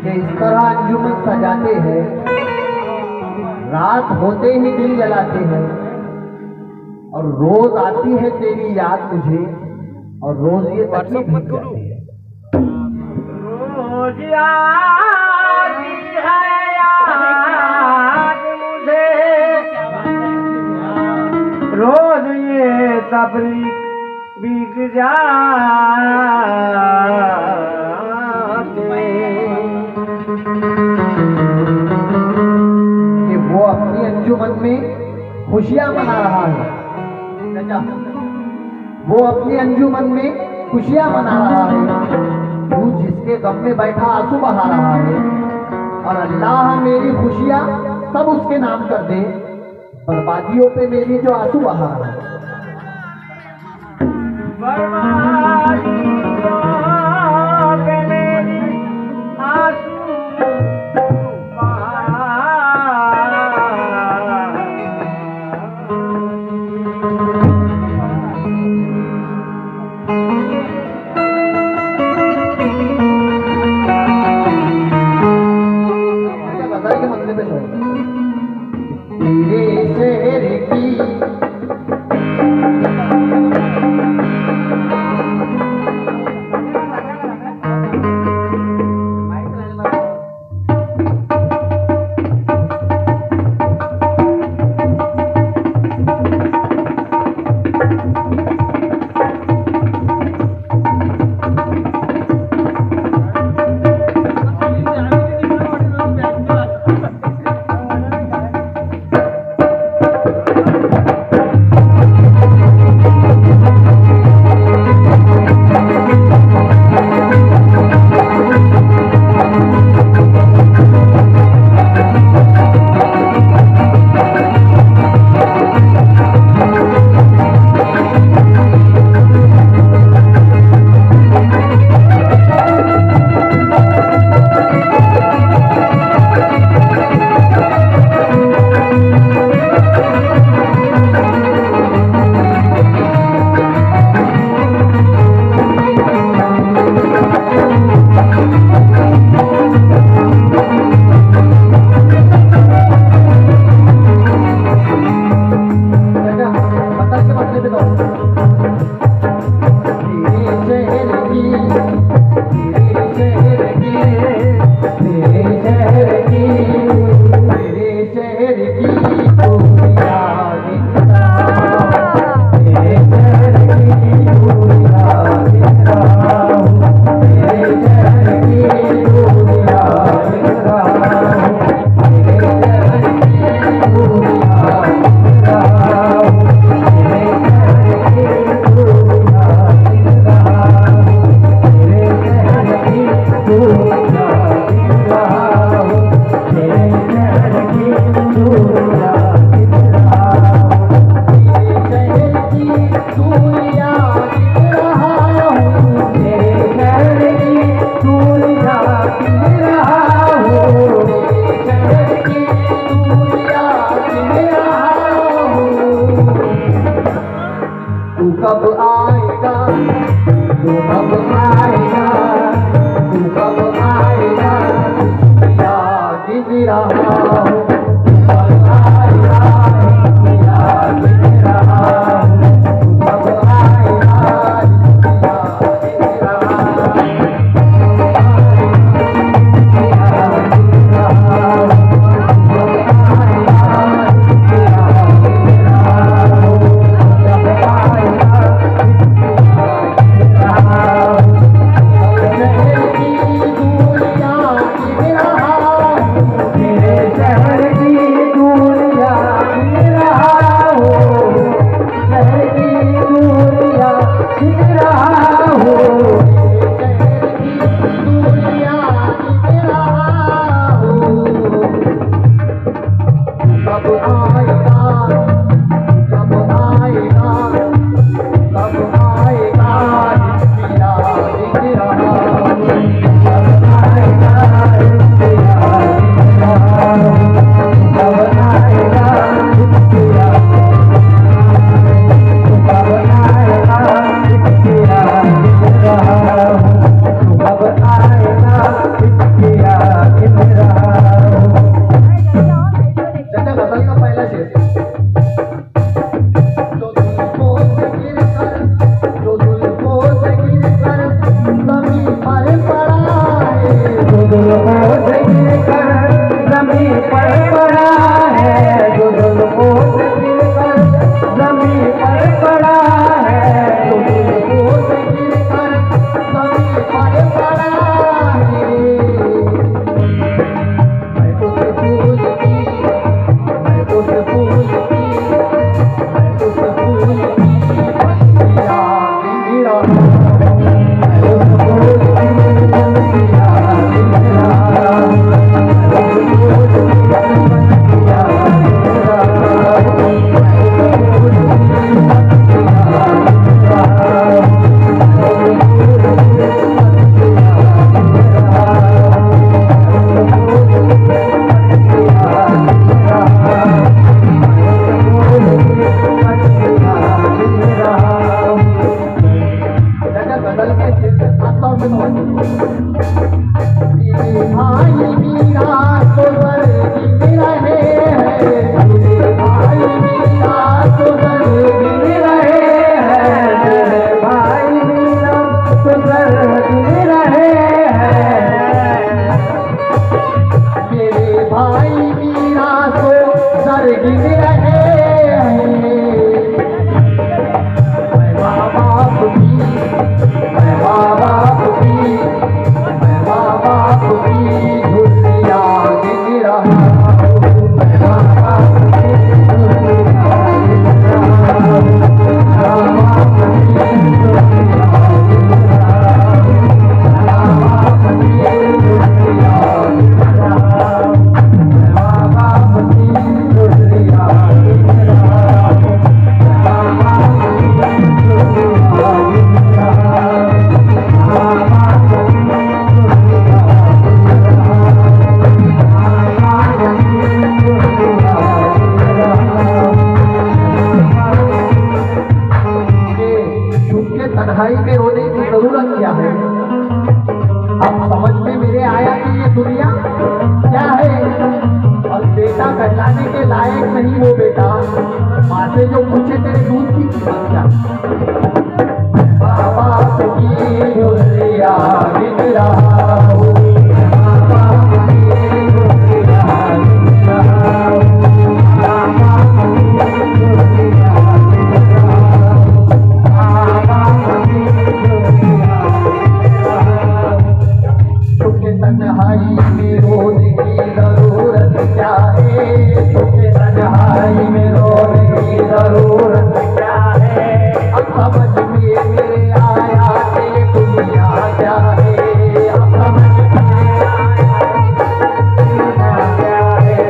कि इस तरह अंजुमन सजाते हैं, रात होते ही दिल जलाते हैं, और रोज आती है तेरी याद मुझे, और रोज ये तकलीफ मत करो। रोज आती है याद मुझे, रोज ये तबरीक बीत जाते कि वो अपनी अंजुमन में खुशियां मना रहा है। वो अपनी अंजुमन में खुशियां मना रहा है, तू जिसके गम में बैठा आंसू बहा रहा है। और अल्लाह मेरी खुशियां सब उसके नाम कर दे, बर्बादियों पे मेरी जो आंसू बहा रहा है। बर्बादियों पे मेरी आंसू तेरे शहर की दुदुल होठ गिरकर जमीन पर पड़ा है, दुदुल होठ गिरकर जमीन पर पड़ा है, दुदुल होठ गिरकर जमीन पर पड़ा है। मैं तो से फूल की, मैं तो से फूल की, मैं तो से फूल की पत्तियां गिर रहा, मैं तो से फूल की पत्तियां गिर रहा, मैं तो से फूल की पत्तियां गिर रहा, मैं तो से फूल की पत्तियां गिर रहा। तन्हाई में रोने की जरूरत क्या है? अब समझ में मेरे आया कि ये दुनिया क्या है, और बेटा कहलाने के लायक नहीं वो बेटा। माँ से जो पूछे तेरे दूध की कीमत क्या? बाबा की झुर्रिया गिर रहा हूँ, बाबा की झुर्रिया गिर रहा हूँ, बाबा की झुर्रिया गिर रहा हूँ, बाबा की झुर्रिया गिर रहा हूँ। चुपके तन्हाई में रोने की जरूरत क्या है? चुपके तन्हाई में रोने की जरूरत क्या है? अब समझ में मेरे आया कि दुनिया क्या है, अब समझ में आया क्या है।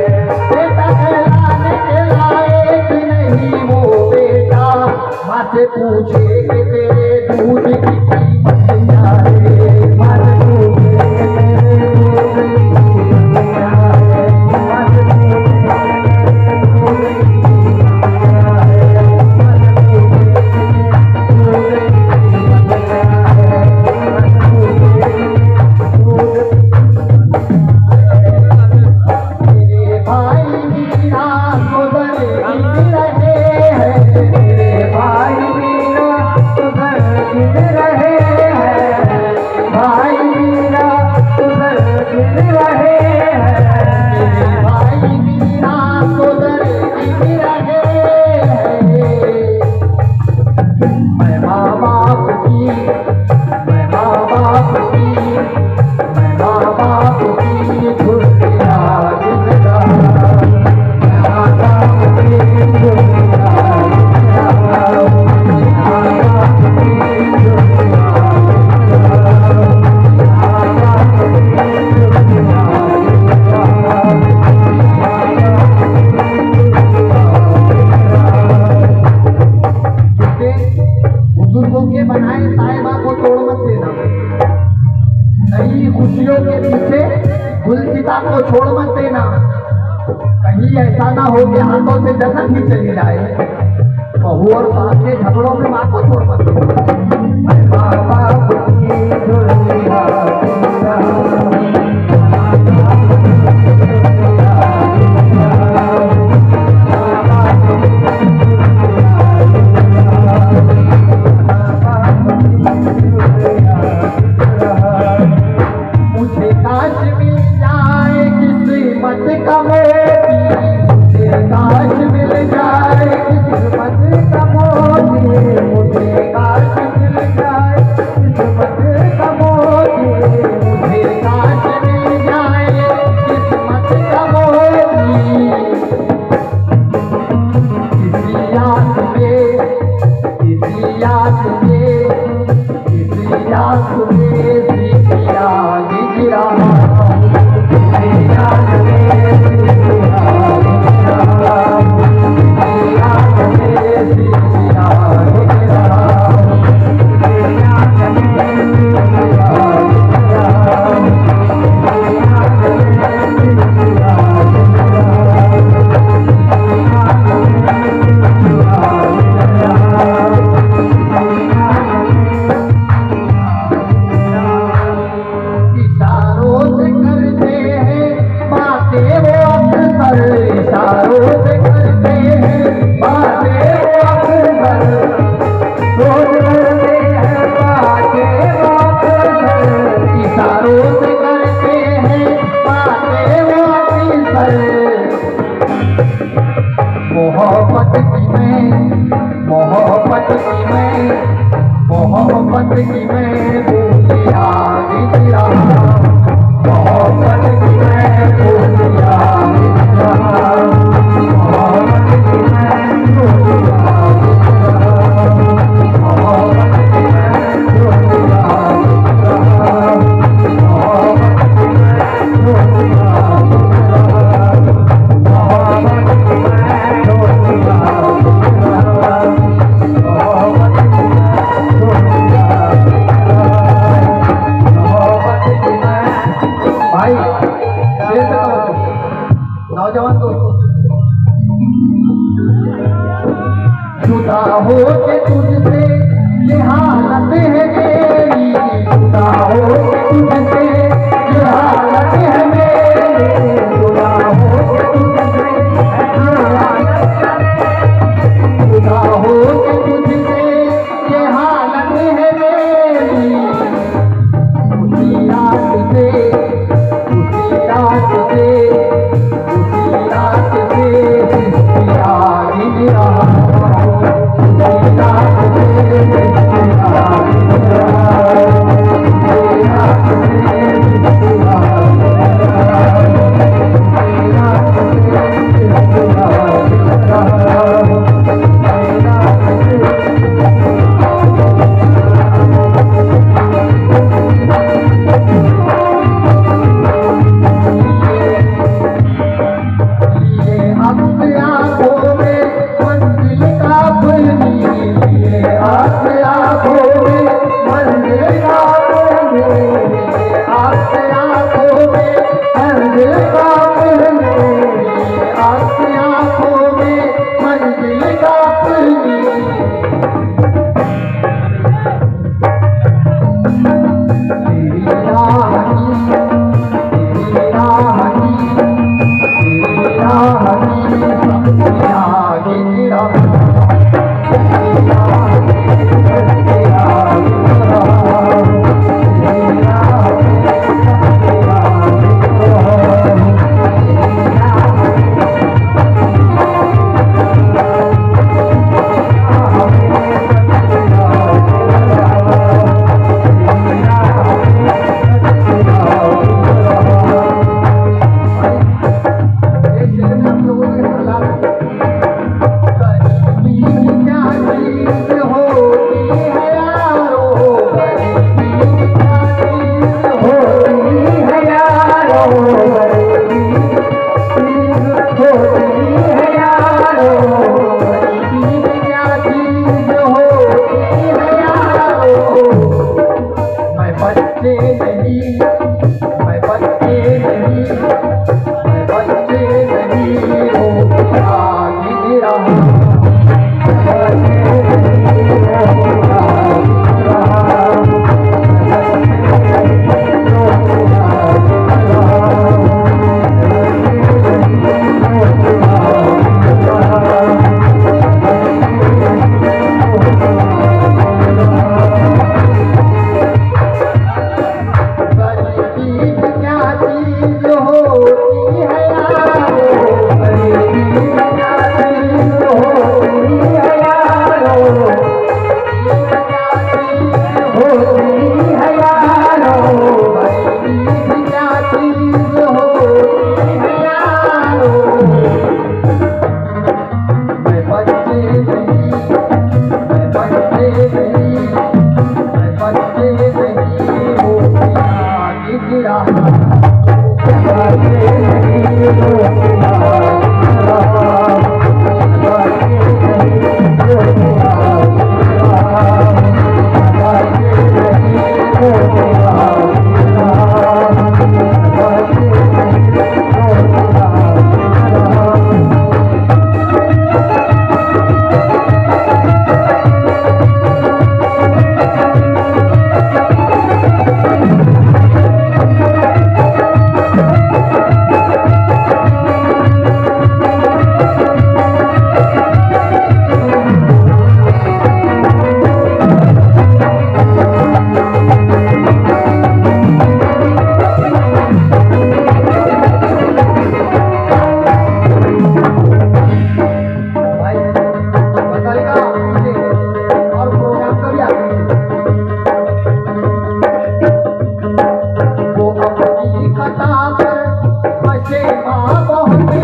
बेटा कहलाने के लायक नहीं वो बेटा, माँ से पूछे कि तेरे दूध की कीमत क्या है, माँ से पूछे कि तेरे दूध की कीमत क्या है, माँ से पूछे खुशियों के पीछे गुलसिता को छोड़ मत देना, कहीं ऐसा ना हो कि हाथों से जन्नत ही चली जाए। बहू और सास के झगड़ों में माँ को छोड़ मत देना। मुझे काश मिल जाए किस्मत का मोती, मुझे काश मिल जाए किस्मत का मोती, मुझे काश मिल जाए किस्मत का मोती, मुझे काश मिल जाए किस्मत का मोती। किसी याद में, किसी याद में, किसी याद में सिया गिरा, किसी याद में सिया गिरा, किसी याद में सिया गिरा, किसी याद में इशारों से करते हैं बातें वो अक्सर, इशारों से करते हैं बातें वो अक्सर, रोज करते हैं बातें वो अक्सर, इशारों से करते हैं बातें वो अक्सर। मोहब्बत की मैं, मोहब्बत की मैं, मोहब्बत की मैं भूलिया गिरा, मोहब्बत की मैं भूलिया गिरा, मोहब्बत की मैं भूलिया गिरा, मोहब्बत की मैं भूलिया गिरा, मोहब्बत की मैं भूलिया गिरा, मोहब्बत की मैं भूलिया भाई शेर पे तो नौजवान दोस्तों, जुदा हो के तुझसे ये हालत है मेरी, जुदा हो के तुझसे ये हालत है मेरी, जुदा हो के तुझसे ये हालत है मेरी, जुदा हो के तुझसे ये हालत है मेरी। उसी रात से, उसी रात से, उसी रात से सिया गिरा, उसी रात से सिया गिरा, उसी रात से सिया गिरा, उसी रात से सिया क्या चीज होती है यारो, गरीबी क्या चीज होती है यारो, होती है यारो, गरीबी क्या चीज होती है यारो। मैं बच्चे नहीं, मैं बच्चे नहीं, मैं बच्चे नहीं होतिया निकला। बातें नहीं होतिया, बातें नहीं होतिया, बातें नहीं होतिया, बातें भाई बताएगा मुझे और प्रोग्राम कभी आगे वो अपनी कथा पर बसे माँ बहुत है,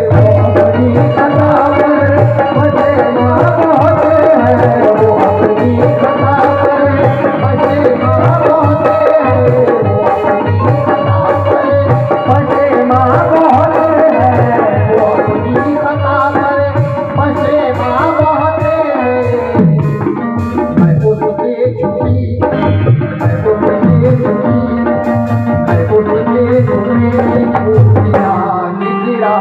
वो अपनी कथा पर बसे माँ बहुत है, वो अपनी कथा पर बसे माँ बहुत है, वो अपनी कथा पर बसे माँ बहुत है, वो अपनी कथा पर बसे माँ बहुत है। मैं उससे छुपी, मैं उससे छुपी, मैं उससे छुपी छुपिया निकला।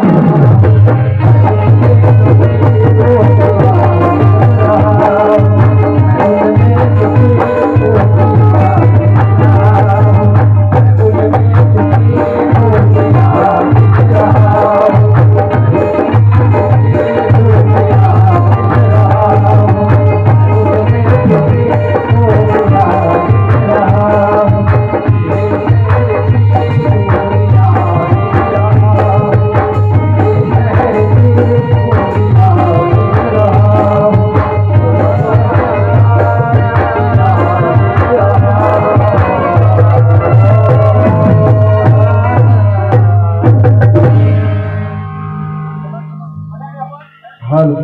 Hello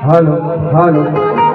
hello hello